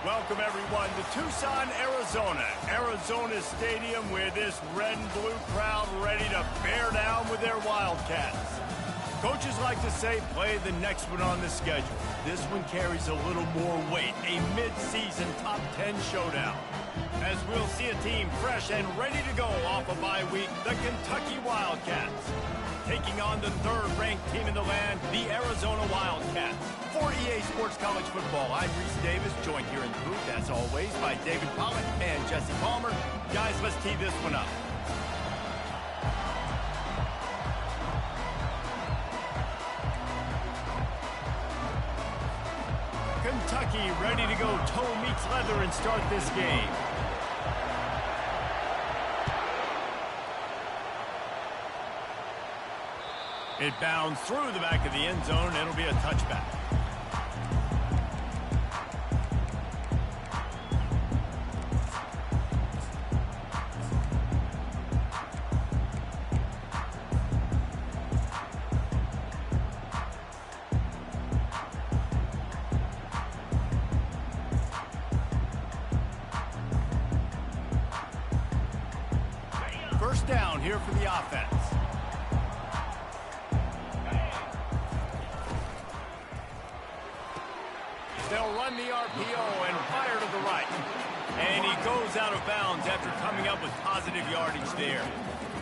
Welcome, everyone, to Tucson, Arizona. Arizona Stadium with this red and blue crowd ready to bear down with their Wildcats. Coaches like to say, play the next one on the schedule. This one carries a little more weight, a mid-season top 10 showdown. As we'll see a team fresh and ready to go off a bye week, the Kentucky Wildcats. Taking on the third-ranked team in the land, the Arizona Wildcats. For EA Sports College Football, I'm Reese Davis, joined here in the booth, as always, by David Pollack and Jesse Palmer. Guys, let's tee this one up. Kentucky ready to go toe meets leather and start this game. It bounds through the back of the end zone. It'll be a touchback. First down here for the offense. They'll run the RPO and fire to the right. And he goes out of bounds after coming up with positive yardage there.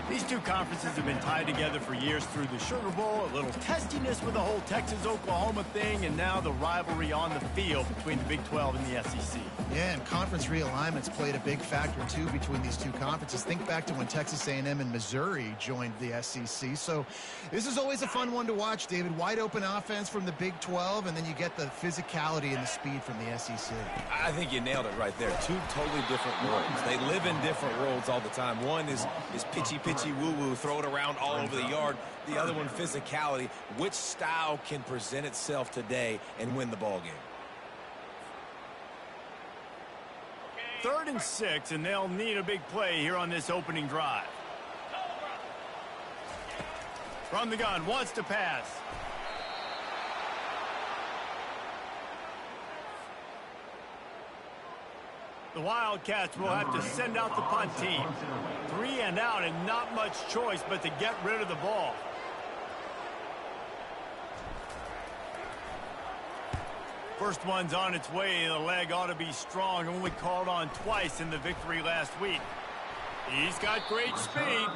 These two conferences have been tied together for years through the Sugar Bowl, a little testiness with the whole Texas-Oklahoma thing, and now the rivalry on the field between the Big 12 and the SEC. Yeah, and conference realignments played a big factor, too, between these two conferences. Think back to when Texas A&M and Missouri joined the SEC. So this is always a fun one to watch, David. Wide open offense from the Big 12, and then you get the physicality and the speed from the SEC. I think you nailed it right there. Two totally different worlds. They live in different worlds all the time. One is pitchy woo-woo, throw it around all over the yard. The other one, physicality. Which style can present itself today and win the ball game? 3rd and 6, and they'll need a big play here on this opening drive. From the gun, wants to pass. The Wildcats will have to send out the punt team. 3 and out, and not much choice but to get rid of the ball. First one's on its way. The leg ought to be strong. Only called on twice in the victory last week. He's got great speed.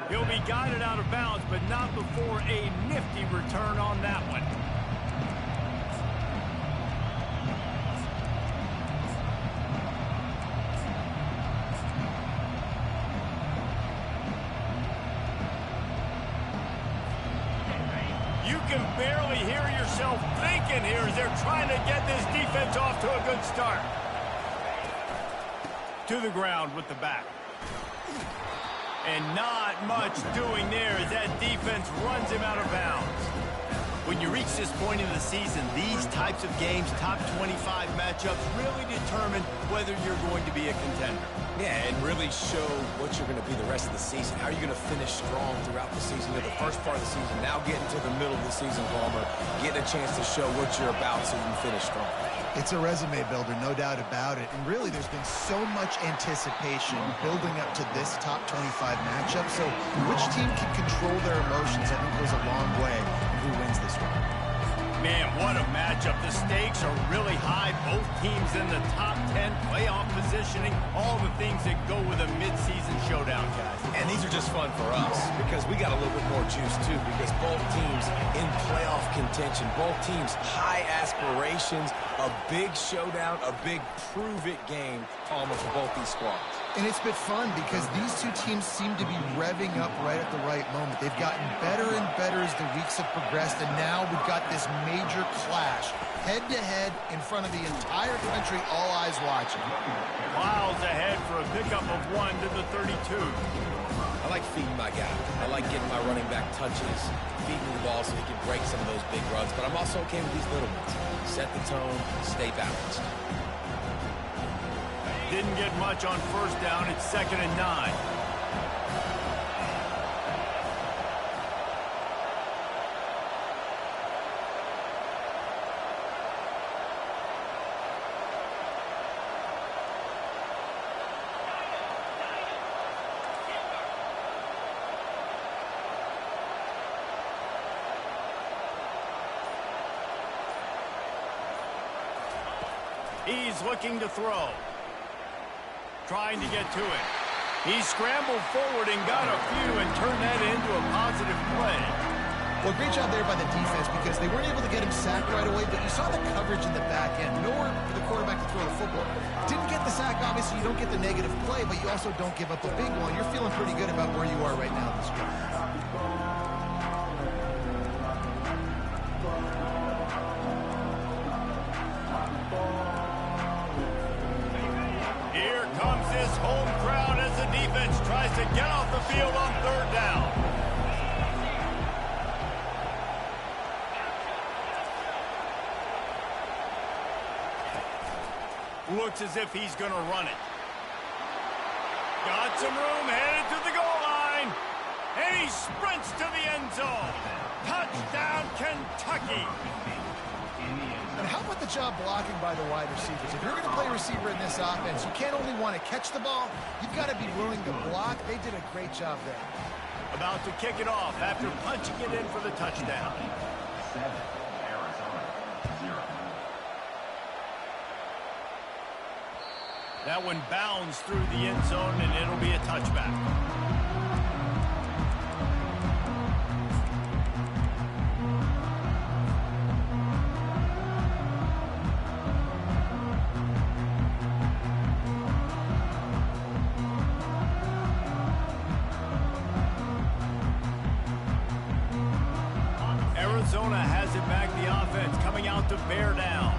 He'll be guided out of bounds, but not before a nifty return on that one. You can barely hear yourself thinking here as they're trying to get this defense off to a good start. To the ground with the back. And not much doing there as that defense runs him out of bounds. When you reach this point in the season, these types of games, top 25 matchups, really determine whether you're going to be a contender. Yeah, and really show what you're going to be the rest of the season. How are you going to finish strong throughout the season? You're the first part of the season, now getting to the middle of the season, Palmer, getting a chance to show what you're about so you can finish strong. It's a resume builder, no doubt about it. And really, there's been so much anticipation building up to this top 25 matchup. So which team can control their emotions, I think, goes a long way in who wins this one. Man, what a matchup. The stakes are really high. Both teams in the top 10, playoff positioning, all the things that go with a midseason showdown, guys. And these are just fun for us because we got a little bit more juice, too, because both teams in playoff contention, both teams high aspirations, a big showdown, a big prove-it game, Palmer, for both these squads. And it's been fun because these two teams seem to be revving up right at the right moment. They've gotten better and better as the weeks have progressed, and now we've got this major clash, head-to-head in front of the entire country, all eyes watching. Miles ahead for a pickup of 1 to the 32. I like feeding my guy. I like getting my running back touches, feeding the ball so he can break some of those big runs, but I'm also okay with these little ones. Set the tone, stay balanced. Didn't get much on first down. It's 2nd and 9. He's looking to throw. Trying to get to it. He scrambled forward and got a few and turned that into a positive play. Well, great job there by the defense because they weren't able to get him sacked right away, but you saw the coverage in the back end. Nowhere for the quarterback to throw the football. Didn't get the sack, obviously. You don't get the negative play, but you also don't give up a big one. You're feeling pretty good about where you are right now in this drive. Here comes this home crowd as the defense tries to get off the field on third down. Looks as if he's going to run it. Got some room, headed to the goal line. And he sprints to the end zone. Touchdown, Kentucky. And how about the job blocking by the wide receivers? If you're going to play receiver in this offense, you can't only want to catch the ball, you've got to be willing to block. They did a great job there. About to kick it off after punching it in for the touchdown. That one bounds through the end zone, and it'll be a touchback. Arizona has it back, the offense coming out to bear down.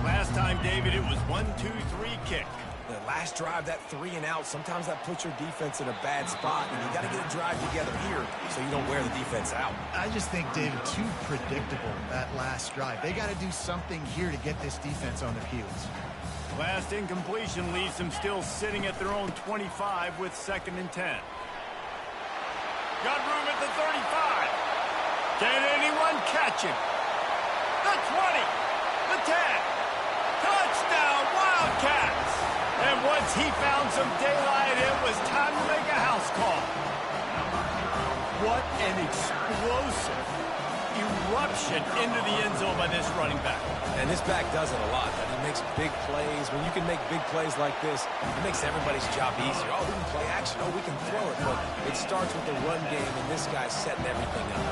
Last time, David, it was 1-2-3 kick. The last drive, that 3 and out, sometimes that puts your defense in a bad spot, and you got to get a drive together here so you don't wear the defense out. I just think, David, too predictable, that last drive. They got to do something here to get this defense on their heels. Last incompletion leaves them still sitting at their own 25 with 2nd and 10. Got room at the 35. Can anyone catch him? The 20, the 10. Touchdown, Wildcats! And once he found some daylight, it was time to make a house call. What an explosive eruption into the end zone by this running back. And this back does it a lot. He makes big plays. When you can make big plays like this, it makes everybody's job easier. Oh, we can play action. Oh, we can throw it. But it starts with the run game, and this guy's setting everything up.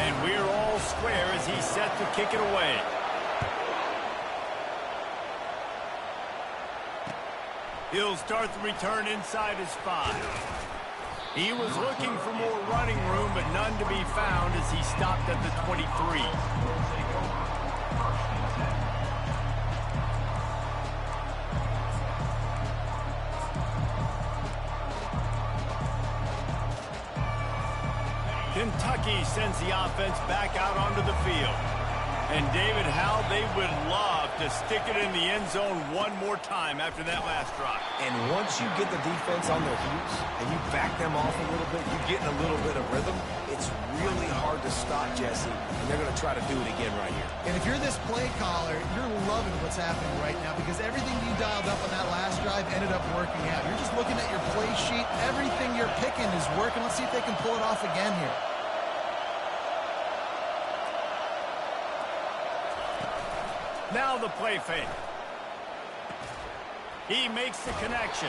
And we're all square as he's set to kick it away. He'll start the return inside his 5. He was looking for more running room, but none to be found as he stopped at the 23. Kentucky sends the offense back out onto the field. And David, how they would love to stick it in the end zone one more time after that last drive. And once you get the defense on their heels and you back them off a little bit, you get in a little bit of rhythm, it's really hard to stop, Jesse, and they're going to try to do it again right here. And if you're this play caller, you're loving what's happening right now because everything you dialed up on that last drive ended up working out. You're just looking at your play sheet. Everything you're picking is working. Let's see if they can pull it off again here. Now the play fake. He makes the connection.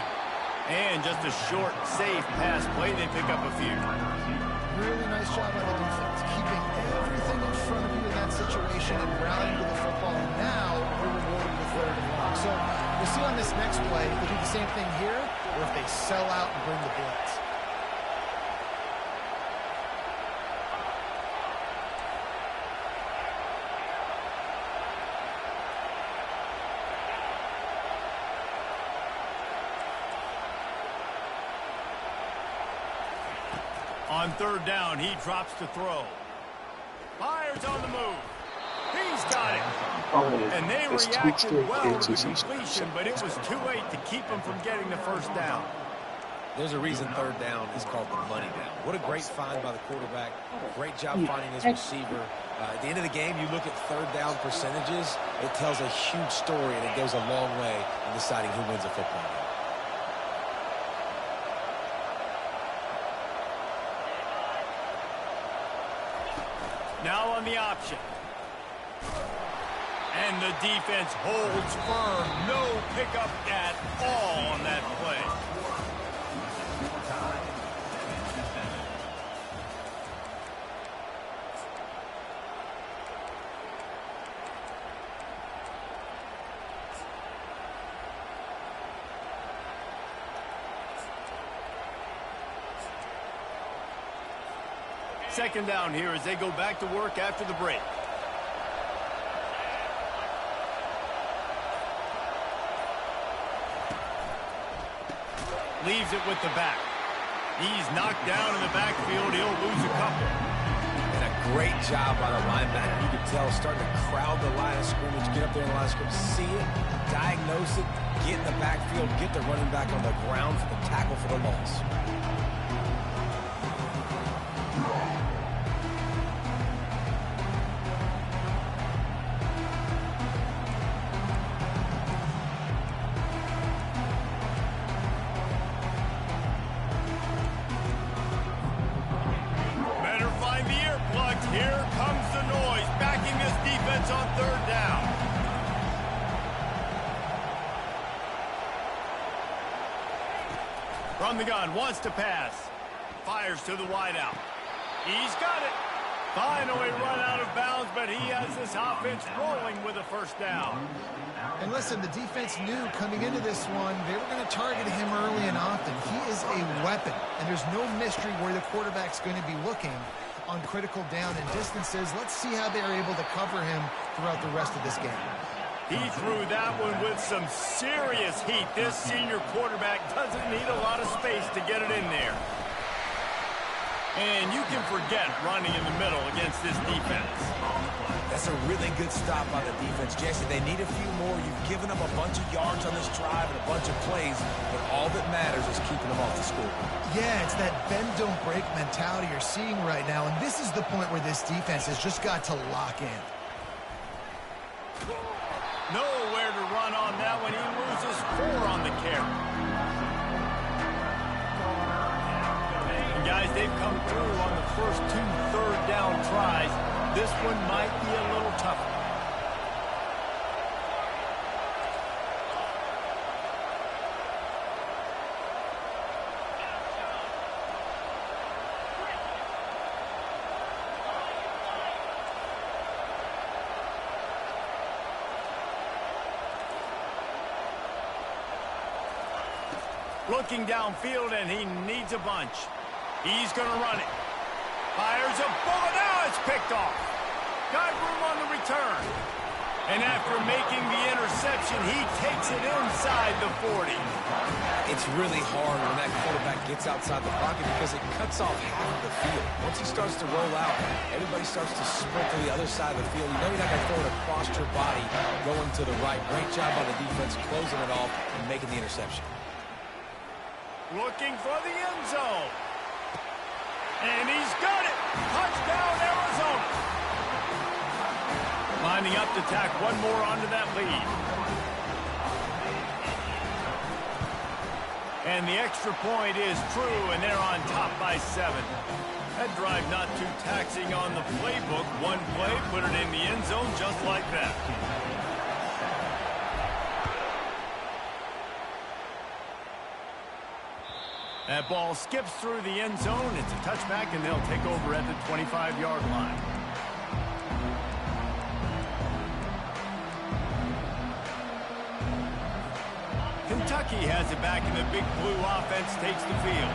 And just a short, safe pass play. They pick up a few. Really nice job by the defense. Keeping everything in front of you in that situation and rallying to the football. And now you're rewarded with 3rd and long. So we'll see on this next play if they do the same thing here or if they sell out and bring the blitz. On 3rd down, he drops to throw. Fires on the move. He's got it. And they reacted well to the completion, but it was too late to keep him from getting the 1st down. There's a reason 3rd down is called the money down. What a great find by the quarterback. Great job finding his receiver. At the end of the game, you look at 3rd down percentages. It tells a huge story, and it goes a long way in deciding who wins a football game. Now on the option. And the defense holds firm. No pickup at all on that play. Second down here as they go back to work after the break. Leaves it with the back. He's knocked down in the backfield. He'll lose a couple. And a great job by the linebacker. You can tell starting to crowd the line of scrimmage, get up there in the line of scrimmage, see it, diagnose it, get in the backfield, get the running back on the ground for the tackle for the loss. Here comes the noise, backing this defense on third down. From the gun, wants to pass. Fires to the wideout. He's got it. Finally run out of bounds, but he has this offense rolling with a first down. And listen, the defense knew coming into this one, they were going to target him early and often. He is a weapon, and there's no mystery where the quarterback's going to be looking on critical down and distances. Let's see how they're able to cover him throughout the rest of this game. He threw that one with some serious heat. This senior quarterback doesn't need a lot of space to get it in there. And you can forget running in the middle against this defense. That's a really good stop by the defense, Jesse. They need a few more. You've given them a bunch of yards on this drive and a bunch of plays, but all that matters is keeping them off the score. Yeah, it's that bend, don't break mentality you're seeing right now, and this is the point where this defense has just got to lock in. Nowhere to run on that one. He loses 4 on the carry. And guys, they've come through on the first 2 third down tries. This one might be a little tougher. Looking downfield, and he needs a bunch. He's going to run it. Fires a bullet. Now it's picked off. Got room on the return. And after making the interception, he takes it inside the 40. It's really hard when that quarterback gets outside the pocket because it cuts off half of the field. Once he starts to roll out, everybody starts to sprint to the other side of the field. You know you're not going to throw it across your body going to the right. Great job by the defense closing it off and making the interception. Looking for the end zone. And he's got it. Touchdown, Arizona. Lining up to tack one more onto that lead. And the extra point is true, and they're on top by 7. That drive not too taxing on the playbook. One play, put it in the end zone just like that. That ball skips through the end zone. It's a touchback, and they'll take over at the 25-yard line. Kentucky has it back, and the Big Blue offense takes the field.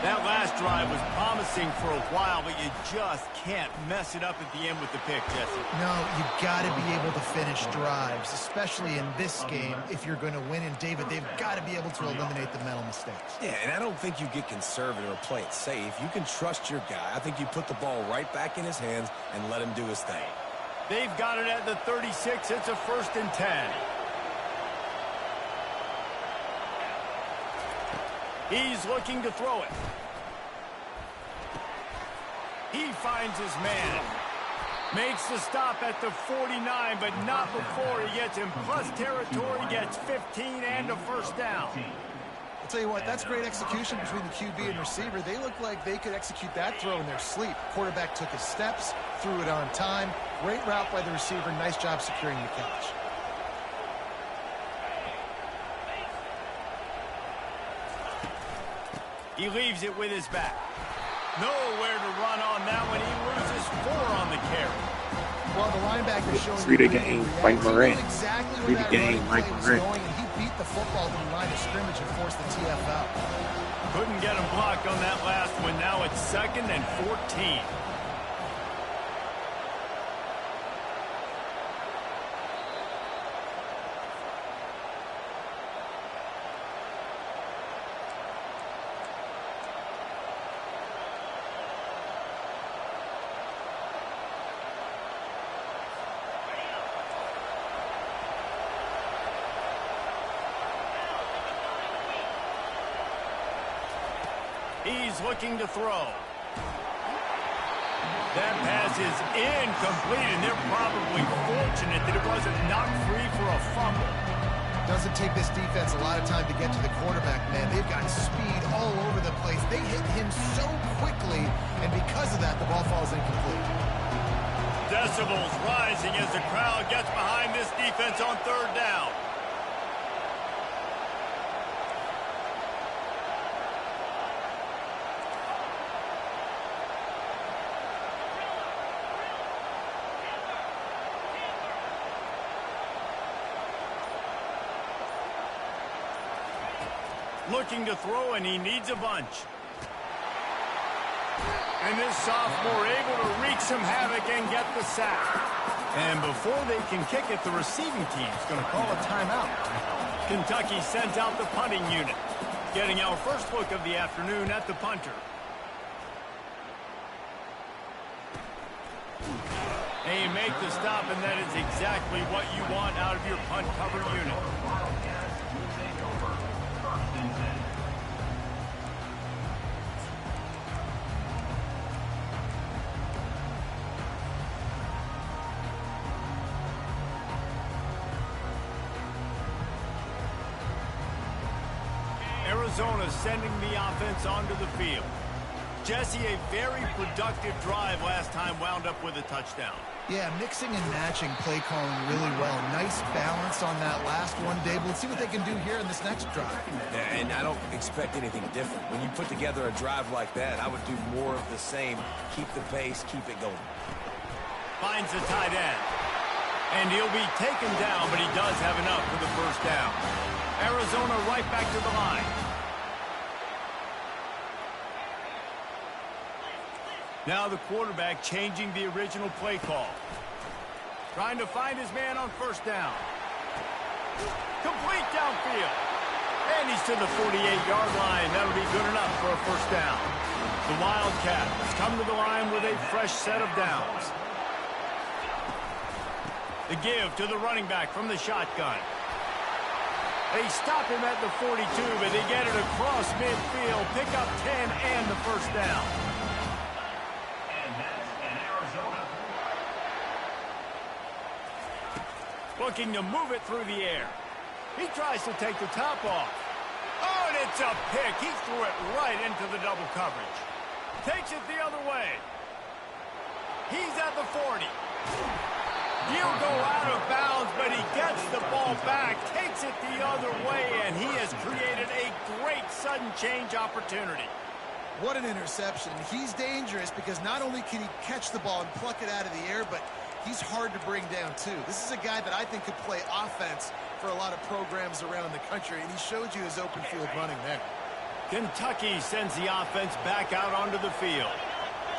That last drive was promising for a while, but you just can't mess it up at the end with the pick, Jesse. No, you've got to be able to finish drives, especially in this game if you're going to win. And, David, they've got to be able to eliminate the mental mistakes. Yeah, and I don't think you get conservative or play it safe. You can trust your guy. I think you put the ball right back in his hands and let him do his thing. They've got it at the 36. It's a 1st and 10. He's looking to throw it. He finds his man. Makes the stop at the 49, but not before he gets in plus territory, gets 15 and a 1st down. I'll tell you what, that's great execution between the QB and receiver. They look like they could execute that throw in their sleep. Quarterback took his steps, threw it on time. Great route by the receiver. Nice job securing the catch. He leaves it with his back. Nowhere to run on that one. He loses 4 on the carry. Well, the linebacker showing Read the game, Mike Moran. Exactly Read the game, Mike Moran. He beat the football to the line of scrimmage and forced the TFL. Couldn't get him blocked on that last one. Now it's 2nd and 14. He's looking to throw. That pass is incomplete, and they're probably fortunate that it wasn't knocked free for a fumble. Doesn't take this defense a lot of time to get to the quarterback, man. They've got speed all over the place. They hit him so quickly, and because of that, the ball falls incomplete. Decibels rising as the crowd gets behind this defense on 3rd down. Looking to throw, and he needs a bunch. And this sophomore able to wreak some havoc and get the sack. And before they can kick it, the receiving team's going to call a timeout. Kentucky sends out the punting unit, getting our first look of the afternoon at the punter. And you make the stop, and that is exactly what you want out of your punt cover unit. Arizona sending the offense onto the field. Jesse, a very productive drive last time wound up with a touchdown. Yeah, mixing and matching play calling really well. Nice balance on that last one, Dave. Let's see what they can do here in this next drive. Yeah, and I don't expect anything different. When you put together a drive like that, I would do more of the same. Keep the pace, keep it going. Finds the tight end. And he'll be taken down, but he does have enough for the first down. Arizona right back to the line. Now the quarterback changing the original play call. Trying to find his man on 1st down. Complete downfield. And he's to the 48-yard line. That'll be good enough for a 1st down. The Wildcats come to the line with a fresh set of downs. The give to the running back from the shotgun. They stop him at the 42, but they get it across midfield. Pick up 10 and the 1st down. Looking to move it through the air. He tries to take the top off. Oh, and it's a pick. He threw it right into the double coverage. Takes it the other way. He's at the 40. He'll go out of bounds, but he gets the ball back, takes it the other way, and he has created a great sudden change opportunity. What an interception. He's dangerous because not only can he catch the ball and pluck it out of the air, but he's hard to bring down, too. This is a guy that I think could play offense for a lot of programs around the country, and he showed you his open field running there. Kentucky sends the offense back out onto the field.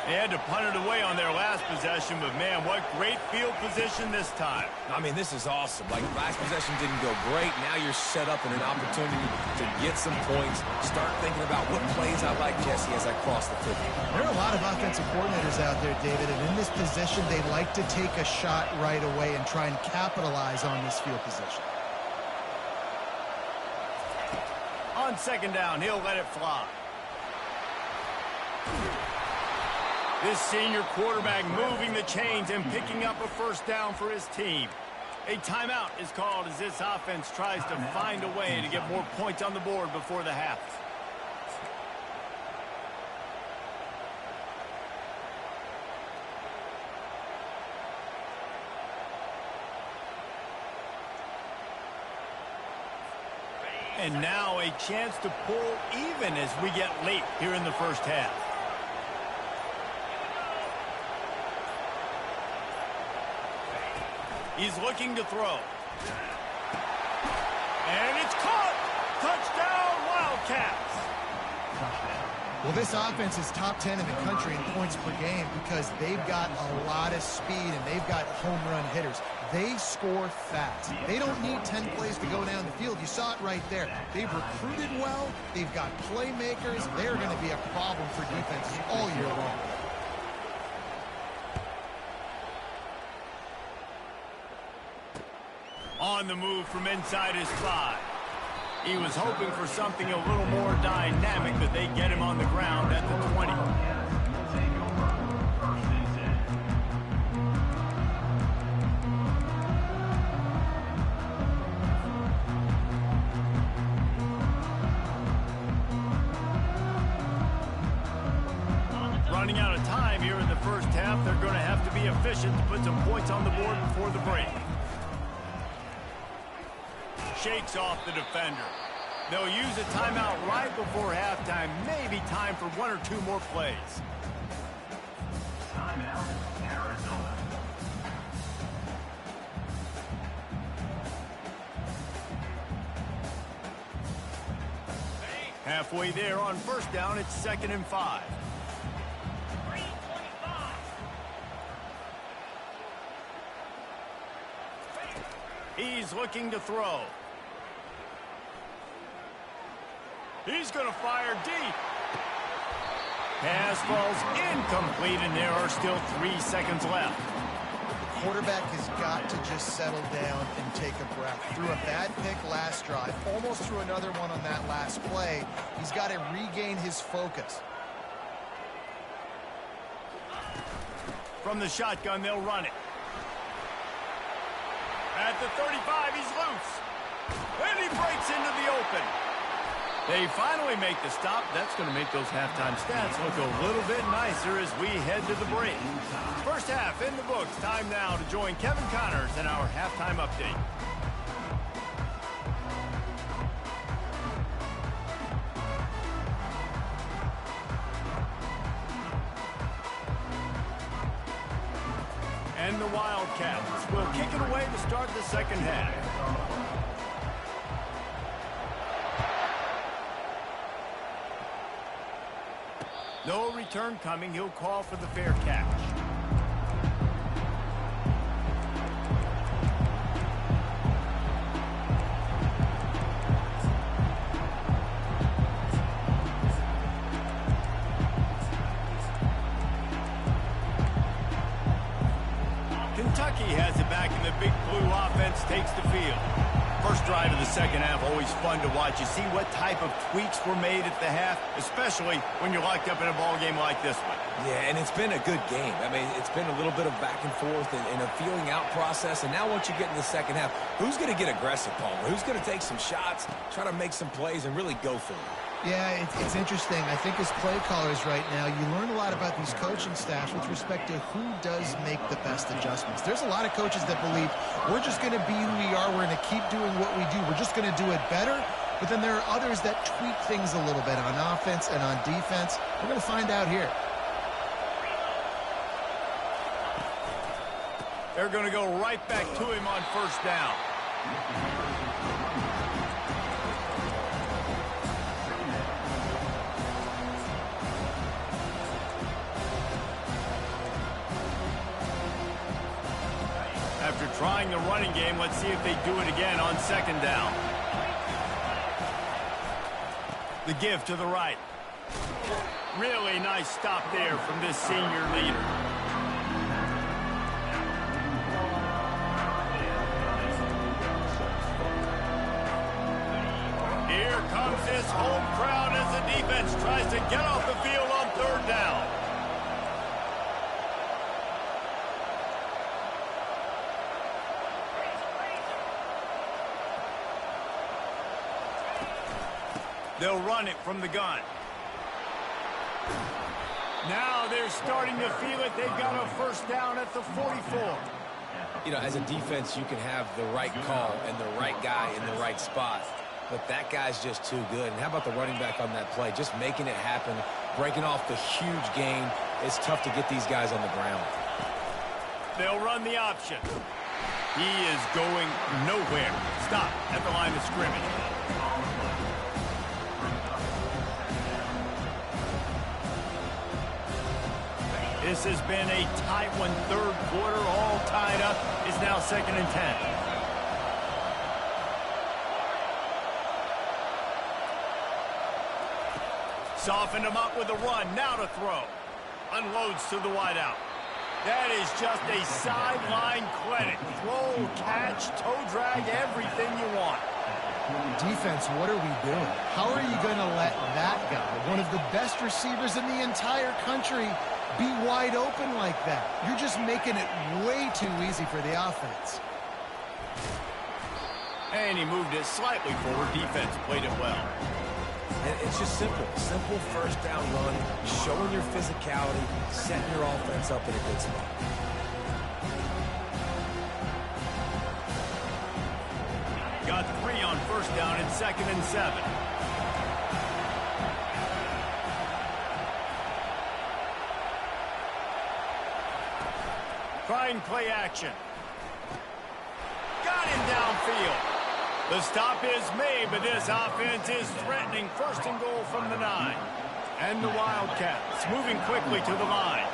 They had to punt it away on their last possession, but, man, what great field position this time. I mean, this is awesome. Like, last possession didn't go great. Now you're set up in an opportunity to get some points. Start thinking about what plays I like, Jesse, as I cross the 50. There are a lot of offensive coordinators out there, David, and in this position, they like to take a shot right away and try and capitalize on this field position. On 2nd down, he'll let it fly. This senior quarterback moving the chains and picking up a 1st down for his team. A timeout is called as this offense tries to find a way to get more points on the board before the half. And now a chance to pull even as we get late here in the first half. He's looking to throw. And it's caught! Touchdown, Wildcats! Well, this offense is top 10 in the country in points per game because they've got a lot of speed and they've got home run hitters. They score fast. They don't need 10 plays to go down the field. You saw it right there. They've recruited well. They've got playmakers. They're going to be a problem for defenses all year long. On the move from inside his 5. He was hoping for something a little more dynamic, but they get him on the ground at the 20. Running out of time here in the first half, they're going to have to be efficient to put some points on the board before the break. Shakes off the defender. They'll use a timeout right before halftime. Maybe time for 1 or 2 more plays. Timeout, Arizona. Halfway there on first down, it's 2nd and 5. He's looking to throw. He's going to fire deep. Pass falls incomplete, and there are still 3 seconds left. The quarterback has got to just settle down and take a breath. Threw a bad pick last drive, almost threw another one on that last play. He's got to regain his focus. From the shotgun, they'll run it. At the 35, he's loose. And he breaks into the open. They finally make the stop. That's going to make those halftime stats look a little bit nicer as we head to the break. First half in the books. Time now to join Kevin Connors in our halftime update. And the Wildcats will kick it away to start the second half. No return coming. He'll call for the fair catch. Kentucky has it back, and the Big Blue offense takes the field. First drive of the second half, always fun to watch. You see what type of tweaks were made at the half, especially when you're locked up in a ball game like this one. Yeah, and it's been a good game. I mean, it's been a little bit of back and forth and a feeling out process. And now once you get in the second half, who's going to get aggressive, Palmer? Who's going to take some shots, try to make some plays, and really go for it? Yeah, it's interesting. I think as play callers right now, you learn a lot about these coaching staffs with respect to who does make the best adjustments. There's a lot of coaches that believe we're just going to be who we are. We're going to keep doing what we do. We're just going to do it better. But then there are others that tweak things a little bit on offense and on defense. We're going to find out here. They're going to go right back to him on first down. After trying the running game, let's see if they do it again on second down. The give to the right. Really nice stop there from this senior leader. Here comes this home crowd as the defense tries to get off the field on third down. They'll run it from the gun. Now they're starting to feel it. They've got a first down at the 44. You know, as a defense, you can have the right call and the right guy in the right spot. But that guy's just too good. And how about the running back on that play? Just making it happen, breaking off the huge gain. It's tough to get these guys on the ground. They'll run the option. He is going nowhere. Stop at the line of scrimmage. This has been a tight one. Third quarter, all tied up. It's now 2nd and 10. Softened him up with a run. Now to throw. Unloads to the wideout. That is just a sideline clinic. Throw, catch, toe drag, everything you want. Defense, what are we doing? How are you going to let that guy, one of the best receivers in the entire country, be wide open like that? You're just making it way too easy for the offense. And he moved it slightly forward. Defense played it well. And it's just simple. Simple first down run, showing your physicality, setting your offense up in a good spot. Got 3 on first down and 2nd and 7. Try and play action. Got him downfield. The stop is made, but this offense is threatening. 1st and goal from the 9. And the Wildcats moving quickly to the line.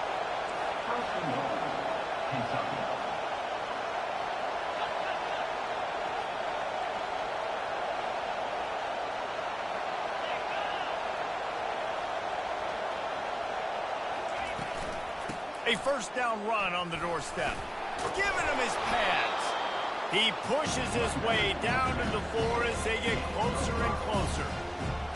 A first down run on the doorstep. Giving him his pads. He pushes his way down to the floor as they get closer and closer.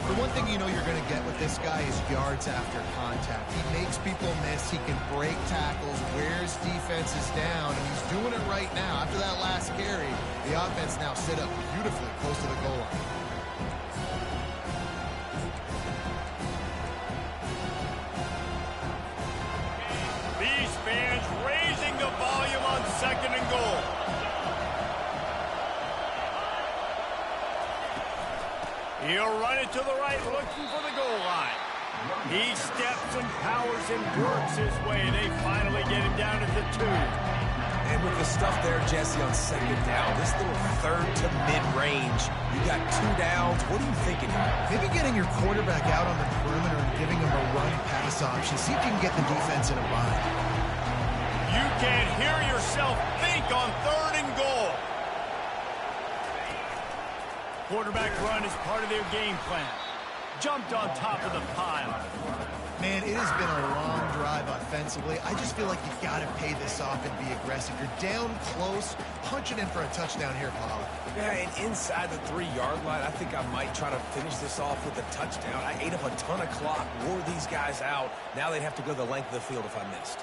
The one thing you know you're going to get with this guy is yards after contact. He makes people miss. He can break tackles, wears defenses down, and he's doing it right now. After that last carry, the offense now set up beautifully close to the goal line. These fans raising the volume on 2nd and goal. He'll run it to the right, looking for the goal line. He steps and powers and works his way. They finally get him down at the 2. And with the stuff there, Jesse, on 2nd down, this little 3rd to mid-range, you got 2 downs. What are you thinking here? Maybe getting your quarterback out on the perimeter and giving him a run-pass option. See if you can get the defense in a bind. You can hear yourself think on 3rd and goal. Quarterback run is part of their game plan. Jumped on top of the pile. Man, it has been a long drive offensively. I just feel like you got to pay this off and be aggressive. You're down close. Punch it in for a touchdown here, Paulo. Yeah, and inside the 3-yard line, I think I might try to finish this off with a touchdown. I ate up a ton of clock, wore these guys out. Now they'd have to go the length of the field if I missed.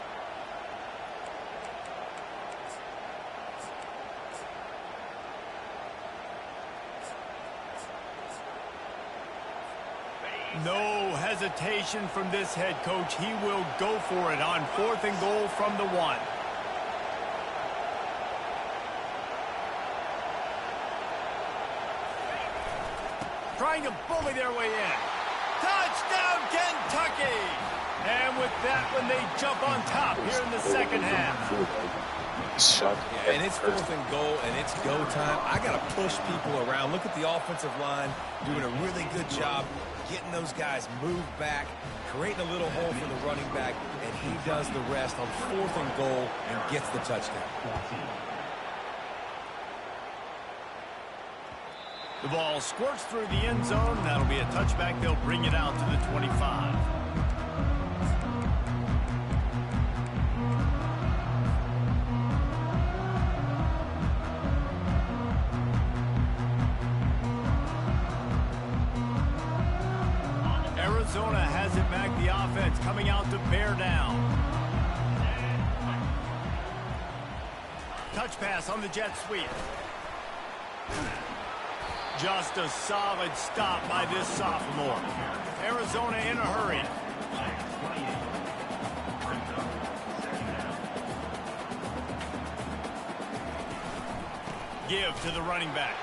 No hesitation from this head coach. He will go for it on 4th and goal from the 1. Trying to bully their way in. Touchdown, Kentucky! And with that one, they jump on top here in the 2nd half. Yeah, and it's 4th and goal, and it's go time. I got to push people around. Look at the offensive line doing a really good job getting those guys moved back, creating a little hole for the running back, and he does the rest on 4th and goal and gets the touchdown. The ball squirts through the end zone. That'll be a touchback. They'll bring it out to the 25. Arizona has it back. The offense coming out to bear down. Touch pass on the jet sweep. Just a solid stop by this sophomore. Arizona in a hurry. Give to the running back.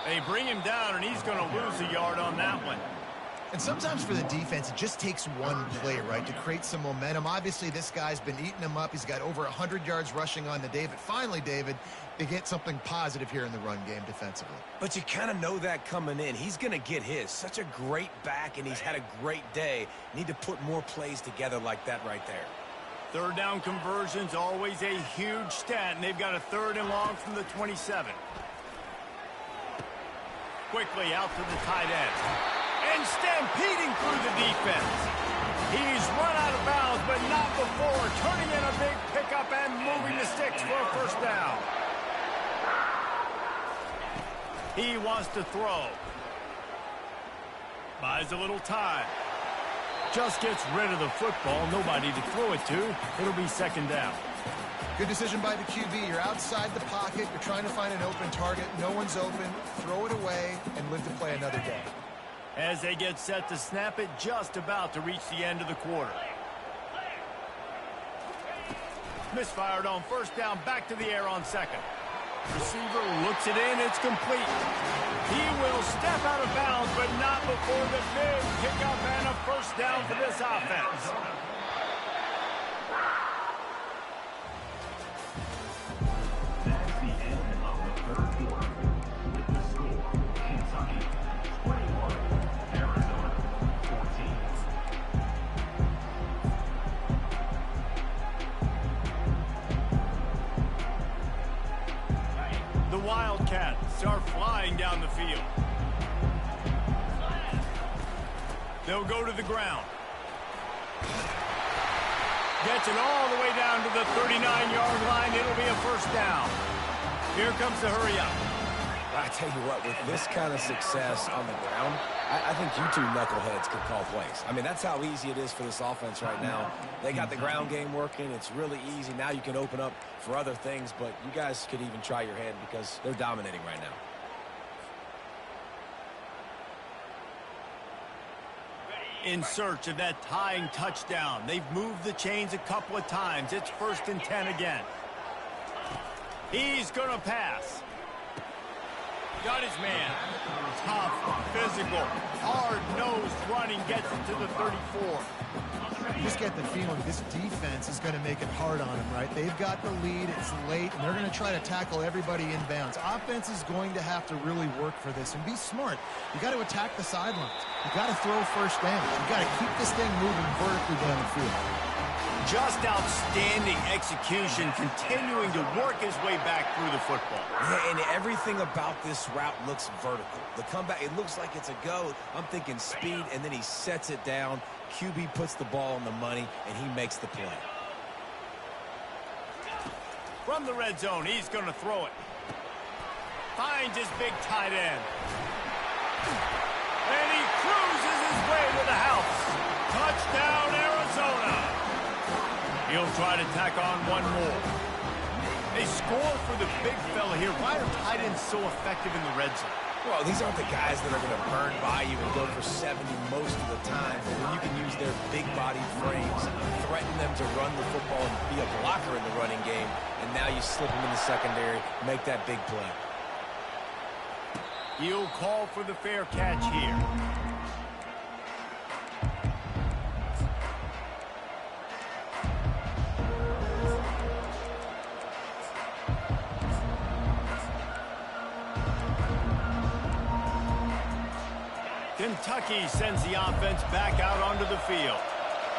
They bring him down, and he's going to lose a yard on that one. And sometimes for the defense, it just takes one play, right, to create some momentum. Obviously, this guy's been eating them up. He's got over 100 yards rushing on the day. But finally, David, they get something positive here in the run game defensively. But you kind of know that coming in. He's going to get his. Such a great back, and he's had a great day. Need to put more plays together like that right there. Third down conversion's always a huge stat, and they've got a 3rd and long from the 27. Quickly out to the tight end. And stampeding through the defense. He's run out of bounds, but not before turning in a big pickup and moving the sticks for a 1st down. He wants to throw. Buys a little time. Just gets rid of the football. Nobody to throw it to. It'll be 2nd down. Good decision by the QB. You're outside the pocket. You're trying to find an open target. No one's open. Throw it away and live to play another day. As they get set to snap it, just about to reach the end of the quarter. Misfired on 1st down, back to the air on 2nd. Receiver looks it in, it's complete. He will step out of bounds, but not before the big pickup and a 1st down for this offense. That's the end of the 3rd quarter. With the score, Kentucky 21, Arizona 14. The Wildcats are flying down the field. They'll go to the ground. Gets it all the way down to the 39-yard line. It'll be a 1st down. Here comes the hurry up. I tell you what, with this kind of success on the ground, I think you two knuckleheads could call plays. I mean, that's how easy it is for this offense right now. They got the ground game working. It's really easy. Now you can open up for other things, but you guys could even try your hand because they're dominating right now. In search of that tying touchdown. They've moved the chains a couple of times. It's 1st and 10 again. He's going to pass. Got his man. Tough, physical, hard-nosed running, gets it to the 34. You just get the feeling this defense is going to make it hard on them, right? They've got the lead, it's late, and they're going to try to tackle everybody inbounds. Offense is going to have to really work for this and be smart. You got to attack the sidelines. You got to throw 1st down. You got to keep this thing moving vertically down the field. Just outstanding execution, continuing to work his way back through the football. Yeah, and everything about this route looks vertical. The comeback, it looks like it's a go. I'm thinking speed, and then he sets it down. QB puts the ball on the money, and he makes the play. From the red zone, he's going to throw it. Finds his big tight end. And he cruises his way to the house. Touchdown, Arizona. He'll try to tack on one more. They score for the big fella here. Why are tight ends so effective in the red zone? Well, these aren't the guys that are going to burn by you and go for 70 most of the time. But when you can use their big-bodied frames, threaten them to run the football and be a blocker in the running game, and now you slip them in the secondary, make that big play. He'll call for the fair catch here. Kentucky sends the offense back out onto the field.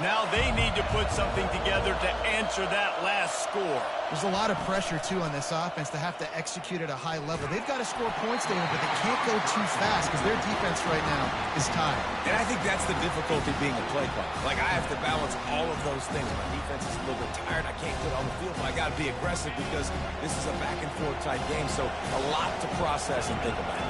Now they need to put something together to answer that last score. There's a lot of pressure, too, on this offense to have to execute at a high level. They've got to score points, David, but they can't go too fast because their defense right now is tired. And I think that's the difficulty being a play caller. Like, I have to balance all of those things. My defense is a little bit tired. I can't get on the field, but I got to be aggressive because this is a back-and-forth type game, so a lot to process and think about.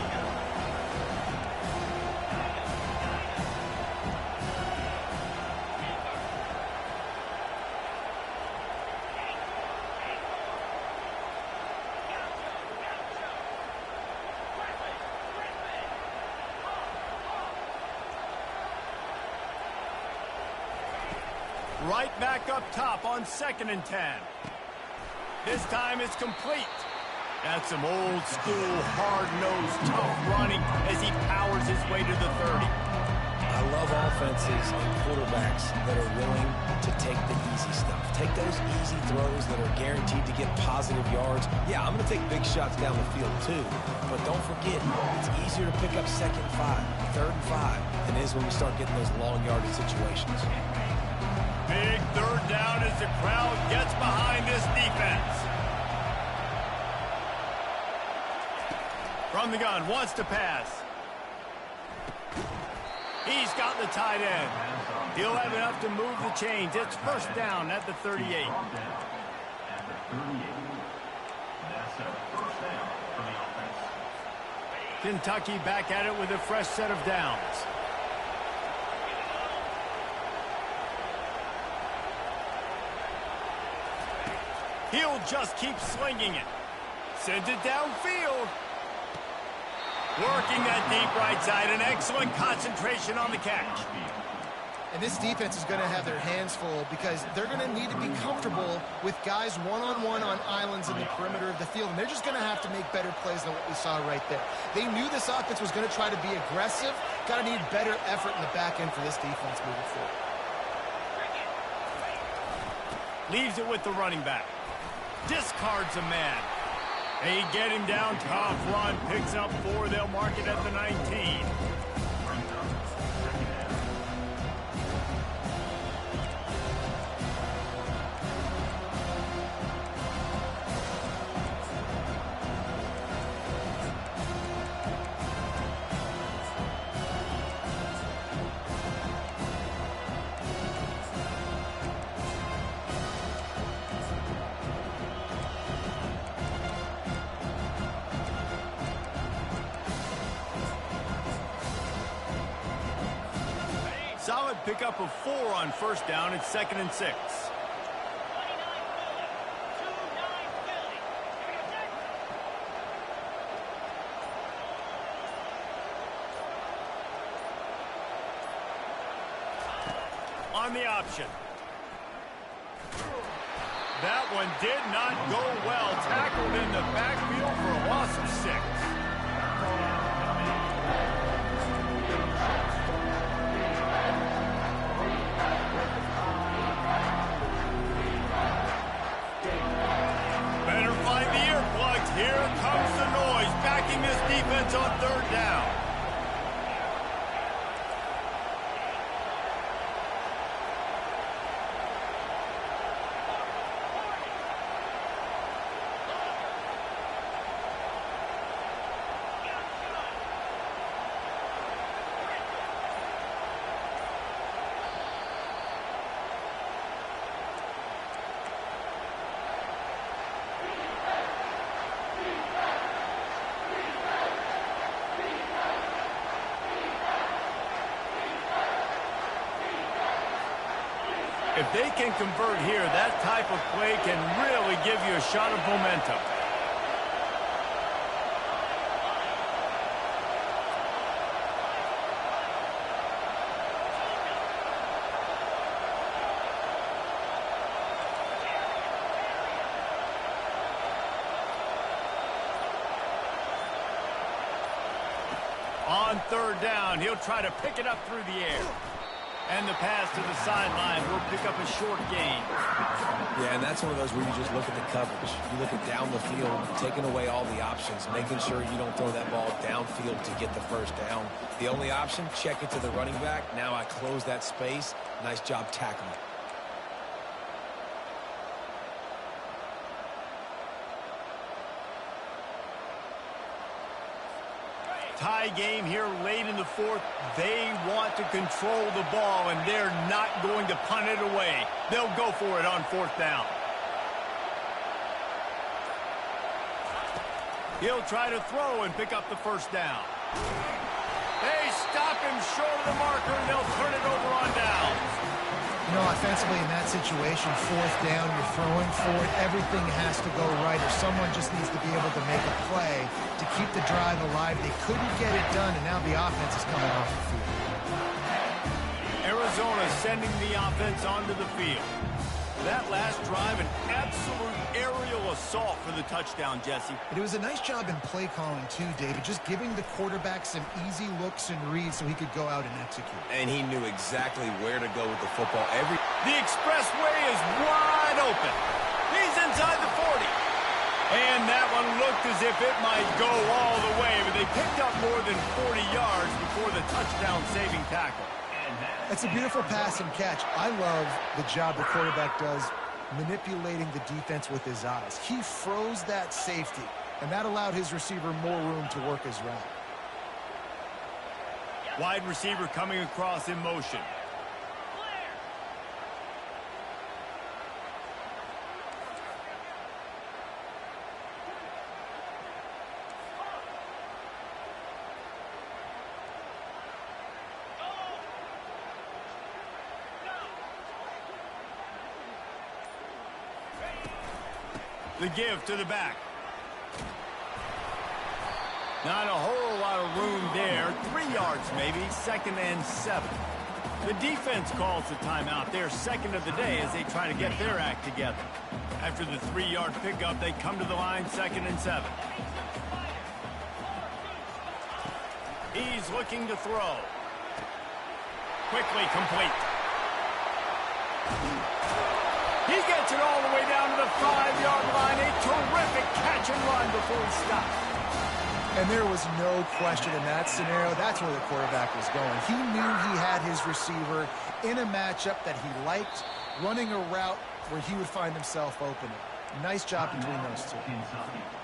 Right back up top on 2nd and 10. This time it's complete. That's some old school, hard-nosed, tough running as he powers his way to the 30. I love offenses and quarterbacks that are willing to take the easy stuff. Take those easy throws that are guaranteed to get positive yards. Yeah, I'm going to take big shots down the field too. But don't forget, it's easier to pick up 2nd and 5, 3rd and 5 than it is when we start getting those long yardage situations. Big 3rd down as the crowd gets behind this defense. From the gun, wants to pass. He's got the tight end. He'll have enough to move the chains. It's 1st down at the 38. At the 38. That's a 1st down for the offense. Kentucky back at it with a fresh set of downs. He'll just keep slinging it. Sends it downfield. Working that deep right side. An excellent concentration on the catch. And this defense is going to have their hands full because they're going to need to be comfortable with guys one-on-one on islands in the perimeter of the field. And they're just going to have to make better plays than what we saw right there. They knew this offense was going to try to be aggressive. Got to need better effort in the back end for this defense moving forward. Leaves it with the running back. Discards a man. They get him down, tough run, picks up 4, they'll mark it at the 19. Solid pickup of 4 on 1st down. It's 2nd and 6. On the option. That one did not go well. Tackled in the backfield for a loss of 6. Here comes the noise, backing this defense on 3rd down. If they can convert here, that type of play can really give you a shot of momentum. On 3rd down, he'll try to pick it up through the air. And the pass to the sideline will pick up a short gain. Yeah, and that's one of those where you just look at the coverage. You look at down the field, taking away all the options, making sure you don't throw that ball downfield to get the 1st down. The only option, check it to the running back. Now I close that space. Nice job tackling. Tie game here late in the 4th. They want to control the ball, and they're not going to punt it away. They'll go for it on 4th down. He'll try to throw and pick up the 1st down. They stop him short of the marker, and they'll turn it over on downs. You know, offensively in that situation, 4th down, you're throwing for it. Everything has to go right, or someone just needs to be able to make a play to keep the drive alive. They couldn't get it done, and now the offense is coming off the field. Arizona sending the offense onto the field. That last drive, an absolute aerial assault for the touchdown, Jesse. It was a nice job in play calling, too, David, just giving the quarterback some easy looks and reads so he could go out and execute. And he knew exactly where to go with the football. The expressway is wide open. He's inside the 40. And that one looked as if it might go all the way, but they picked up more than 40 yards before the touchdown-saving tackle. That's a beautiful pass and catch. I love the job the quarterback does manipulating the defense with his eyes. He froze that safety, and that allowed his receiver more room to work his route. Wide receiver coming across in motion. The give to the back. Not a whole lot of room there. 3 yards maybe, 2nd and 7. The defense calls the timeout. They're second of the day as they try to get their act together. After the 3-yard pickup, they come to the line, 2nd and 7. He's looking to throw. Quickly complete. He gets it all the way down to the 5-yard line. A terrific catch and run before he stopped. And there was no question in that scenario. That's where the quarterback was going. He knew he had his receiver in a matchup that he liked, running a route where he would find himself open. Nice job between those two.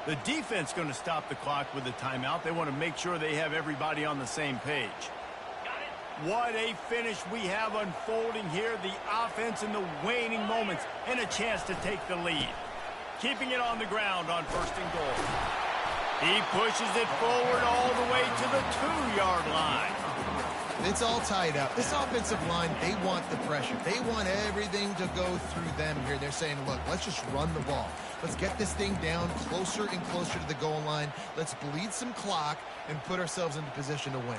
The defense going to stop the clock with a timeout. They want to make sure they have everybody on the same page. What a finish we have unfolding here. The offense in the waning moments and a chance to take the lead. Keeping it on the ground on 1st and goal. He pushes it forward all the way to the 2-yard line. It's all tied up. This offensive line, they want the pressure. They want everything to go through them here. They're saying, look, let's just run the ball. Let's get this thing down closer and closer to the goal line. Let's bleed some clock and put ourselves into position to win.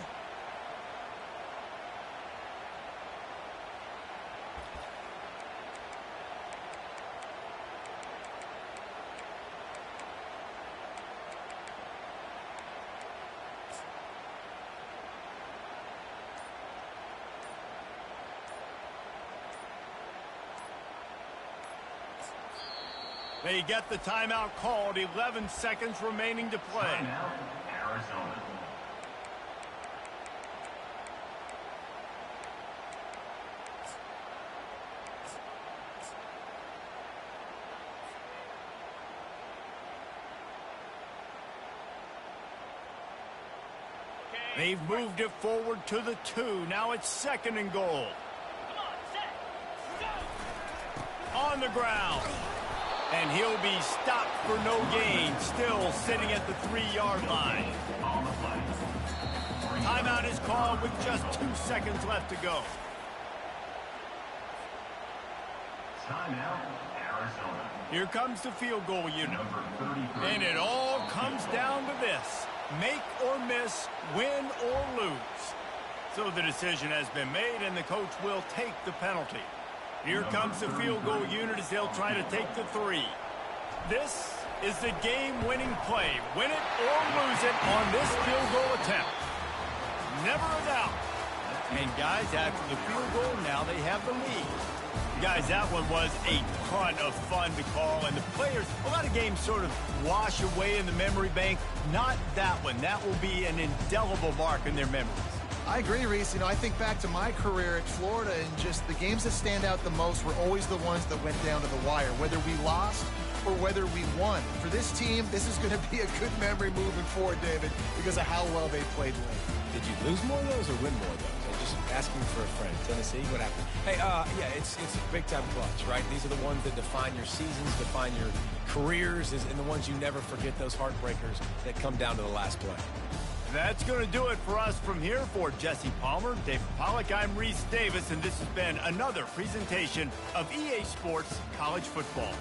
They get the timeout called. 11 seconds remaining to play. Timeout, Arizona. They've moved it forward to the 2. Now it's 2nd and goal. On the ground. And he'll be stopped for no gain. Still sitting at the 3-yard line. Timeout is called with just 2 seconds left to go. Timeout, Arizona. Here comes the field goal unit. Number 33. And it all comes down to this. Make or miss, win or lose. So the decision has been made, and the coach will take the penalty. Here comes the field goal unit as they'll try to take the 3. This is the game-winning play. Win it or lose it on this field goal attempt. Never a doubt. And guys, after the field goal, now they have the lead. Guys, that one was a ton of fun to call, and the players, a lot of games sort of wash away in the memory bank. Not that one. That will be an indelible mark in their memories. I agree, Reese. You know, I think back to my career at Florida, and just the games that stand out the most were always the ones that went down to the wire, whether we lost or whether we won. For this team, this is going to be a good memory moving forward, David, because of how well they played late. Did you lose more of those or win more of those? I'm just asking for a friend. Tennessee, what happened? Hey, yeah, it's big-time clutch, right? These are the ones that define your seasons, define your careers, and the ones you never forget, those heartbreakers that come down to the last play. That's going to do it for us from here. For Jesse Palmer, David Pollack, I'm Reese Davis, and this has been another presentation of EA Sports College Football.